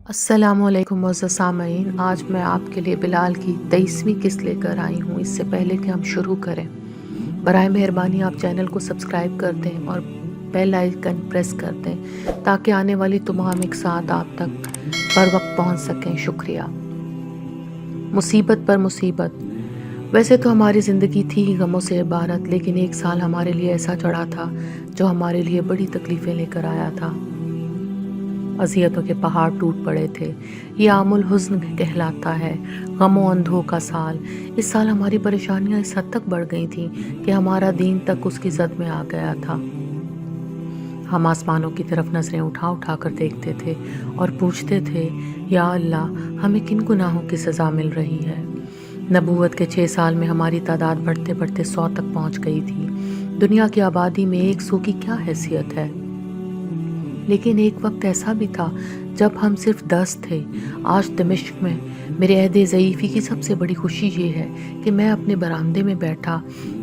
السلام علیکم معزز سامعین، آج میں آپ کے لیے بلال کی 23ویں قسط لے کر آئی ہوں۔ اس سے پہلے کہ ہم شروع کریں، برائے مہربانی آپ چینل کو سبسکرائب کر دیں اور بیل آئیکن پریس کر دیں تاکہ آنے والی تمام اقساط آپ تک بر وقت پہنچ سکیں۔ شکریہ۔ مصیبت پر مصیبت۔ ویسے تو ہماری زندگی تھی ہی غموں سے عبارت، لیکن ایک سال ہمارے لیے ایسا چڑھا تھا جو ہمارے لیے بڑی تکلیفیں لے کر آیا تھا۔ اذیتوں کے پہاڑ ٹوٹ پڑے تھے۔ یہ عام الحزن کہلاتا ہے، غم و اندھوں کا سال۔ اس سال ہماری پریشانیاں اس حد تک بڑھ گئی تھیں کہ ہمارا دین تک اس کی زد میں آ گیا تھا۔ ہم آسمانوں کی طرف نظریں اٹھا اٹھا کر دیکھتے تھے اور پوچھتے تھے، یا اللہ، ہمیں کن گناہوں کی سزا مل رہی ہے؟ نبوت کے 6 سال میں ہماری تعداد بڑھتے بڑھتے 100 تک پہنچ گئی تھی۔ دنیا کی آبادی میں 100 کی کیا حیثیت ہے؟ لیکن ایک وقت ایسا بھی تھا جب ہم صرف 10 تھے۔ آج دمشق میں میرے عہد ضعیفی کی سب سے بڑی خوشی یہ ہے کہ میں اپنے برآمدے میں بیٹھا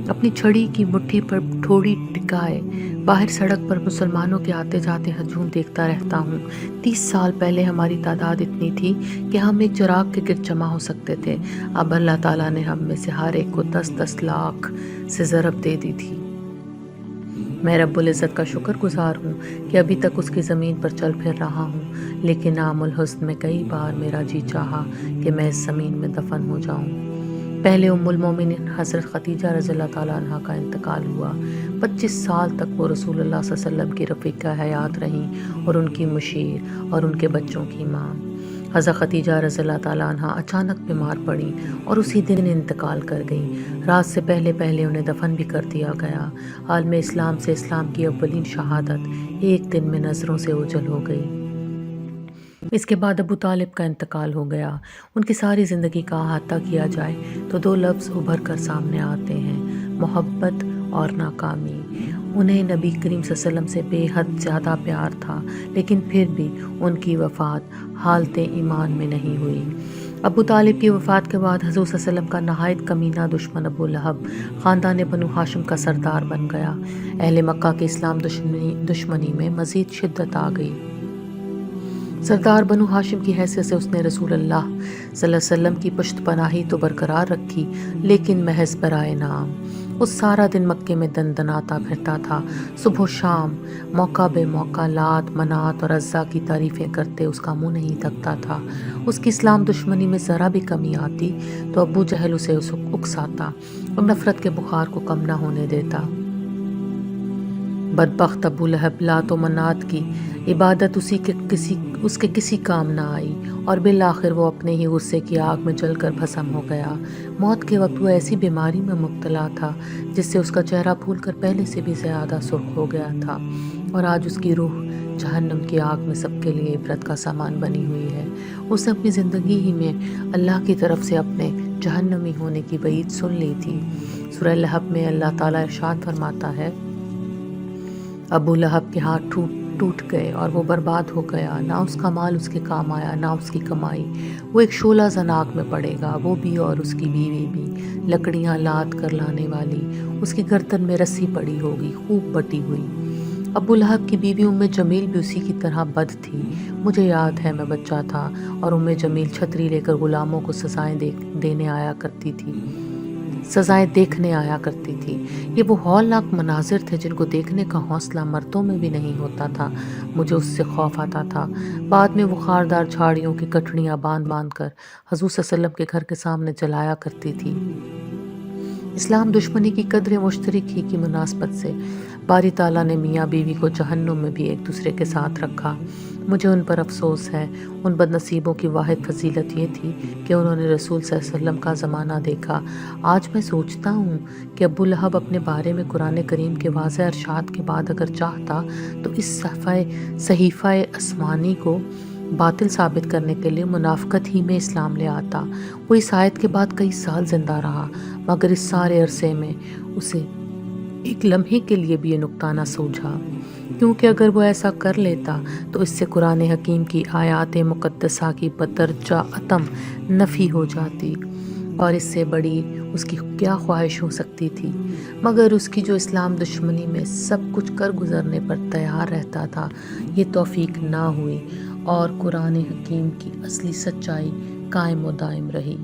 اپنی چھڑی کی مٹھی پر تھوڑی ٹکائے باہر سڑک پر مسلمانوں کے آتے جاتے ہجوم دیکھتا رہتا ہوں۔ 30 سال پہلے ہماری تعداد اتنی تھی کہ ہم ایک چراغ کے گرد جمع ہو سکتے تھے۔ اب اللہ تعالیٰ نے ہم میں سے ہر ایک کو 10-10 لاکھ سے ضرب دے دی تھی۔ میں رب العزت کا شکر گزار ہوں کہ ابھی تک اس کی زمین پر چل پھر رہا ہوں، لیکن عام الحزن میں کئی بار میرا جی چاہا کہ میں اس زمین میں دفن ہو جاؤں۔ پہلے ام المومنین حضرت خدیجہ رضی اللہ تعالیٰ عنہ کا انتقال ہوا۔ 25 سال تک وہ رسول اللہ صلی اللہ علیہ وسلم کی رفیقہ حیات رہیں اور ان کی مشیر اور ان کے بچوں کی ماں۔ حضرت خدیجہ رضی اللہ تعالیٰ عنہ اچانک بیمار پڑی اور اسی دن انتقال کر گئیں۔ رات سے پہلے انہیں دفن بھی کر دیا گیا۔ عالم اسلام سے اسلام کی اولین شہادت ایک دن میں نظروں سے اوجھل ہو گئی۔ اس کے بعد ابو طالب کا انتقال ہو گیا۔ ان کی ساری زندگی کا احاطہ کیا جائے تو 2 لفظ ابھر کر سامنے آتے ہیں: محبت اور ناکامی۔ انہیں نبی کریم صلی اللہ علیہ وسلم سے بے حد زیادہ پیار تھا، لیکن پھر بھی ان کی وفات حالت ایمان میں نہیں ہوئی۔ ابو طالب کی وفات کے بعد حضور صلی اللہ علیہ وسلم کا نہایت کمینہ دشمن ابو لہب خاندان بنو ہاشم کا سردار بن گیا۔ اہل مکہ کے اسلام دشمنی میں مزید شدت آ گئی۔ سردار بنو ہاشم کی حیثیت سے اس نے رسول اللہ صلی اللہ علیہ وسلم کی پشت پناہی تو برقرار رکھی، لیکن محض برائے نام۔ وہ سارا دن مکے میں دندناتا پھرتا تھا، صبح و شام موقع بے موقع لات، منات اور عزا کی تعریفیں کرتے اس کا منہ نہیں تکتا تھا۔ اس کی اسلام دشمنی میں ذرا بھی کمی آتی تو ابو جہل اسے اکساتا اور نفرت کے بخار کو کم نہ ہونے دیتا۔ بدبخت ابو لہب لات و منات کی عبادت اس کے کسی کام نہ آئی اور بالآخر وہ اپنے ہی غصے کی آگ میں جل کر بھسم ہو گیا۔ موت کے وقت وہ ایسی بیماری میں مبتلا تھا جس سے اس کا چہرہ پھول کر پہلے سے بھی زیادہ سرخ ہو گیا تھا، اور آج اس کی روح جہنم کی آگ میں سب کے لیے عبرت کا سامان بنی ہوئی ہے۔ اس نے اپنی زندگی ہی میں اللہ کی طرف سے اپنے جہنمی ہونے کی وعید سن لی تھی۔ سورہ لہب میں اللہ تعالیٰ ارشاد فرماتا ہے، ابو لہب کے ہاتھ ٹوٹ گئے اور وہ برباد ہو گیا، نہ اس کا مال اس کے کام آیا نہ اس کی کمائی۔ وہ ایک شعلہ زن آگ میں پڑے گا، وہ بھی اور اس کی بیوی بھی، لکڑیاں لاد کر لانے والی۔ اس کی گردن میں رسی پڑی ہوگی، خوب بٹی ہوئی۔ ابو لہب کی بیوی ام جمیل بھی اسی کی طرح بد تھی۔ مجھے یاد ہے میں بچہ تھا اور ام جمیل چھتری لے کر غلاموں کو سزائیں دیکھنے آیا کرتی تھی۔ یہ وہ ہولناک مناظر تھے جن کو دیکھنے کا حوصلہ مردوں میں بھی نہیں ہوتا تھا۔ مجھے اس سے خوف آتا تھا۔ بعد میں وہ خاردار جھاڑیوں کی کٹڑیاں باندھ کر حضور صلی اللہ علیہ وسلم کے گھر کے سامنے جلایا کرتی تھی۔ اسلام دشمنی کی قدر مشترک ہی کی مناسبت سے باری تعالیٰ نے میاں بیوی کو جہنم میں بھی ایک دوسرے کے ساتھ رکھا۔ مجھے ان پر افسوس ہے۔ ان بد نصیبوں کی واحد فضیلت یہ تھی کہ انہوں نے رسول صلی اللہ علیہ وسلم کا زمانہ دیکھا۔ آج میں سوچتا ہوں کہ ابو لہب اپنے بارے میں قرآن کریم کے واضح ارشاد کے بعد اگر چاہتا تو اس صحیفہ آسمانی کو باطل ثابت کرنے کے لیے منافقت ہی میں اسلام لے آتا۔ وہ اس آیت کے بعد کئی سال زندہ رہا، مگر اس سارے عرصے میں اسے ایک لمحے کے لیے بھی یہ نکتہ نہ سوجھا، کیونکہ اگر وہ ایسا کر لیتا تو اس سے قرآن حکیم کی آیات مقدسہ کی بدرجہ اتم نفی ہو جاتی، اور اس سے بڑی اس کی کیا خواہش ہو سکتی تھی۔ مگر اس کی جو اسلام دشمنی میں سب کچھ کر گزرنے پر تیار رہتا تھا، یہ توفیق نہ ہوئی اور قرآن حکیم کی اصلی سچائی قائم و دائم رہی۔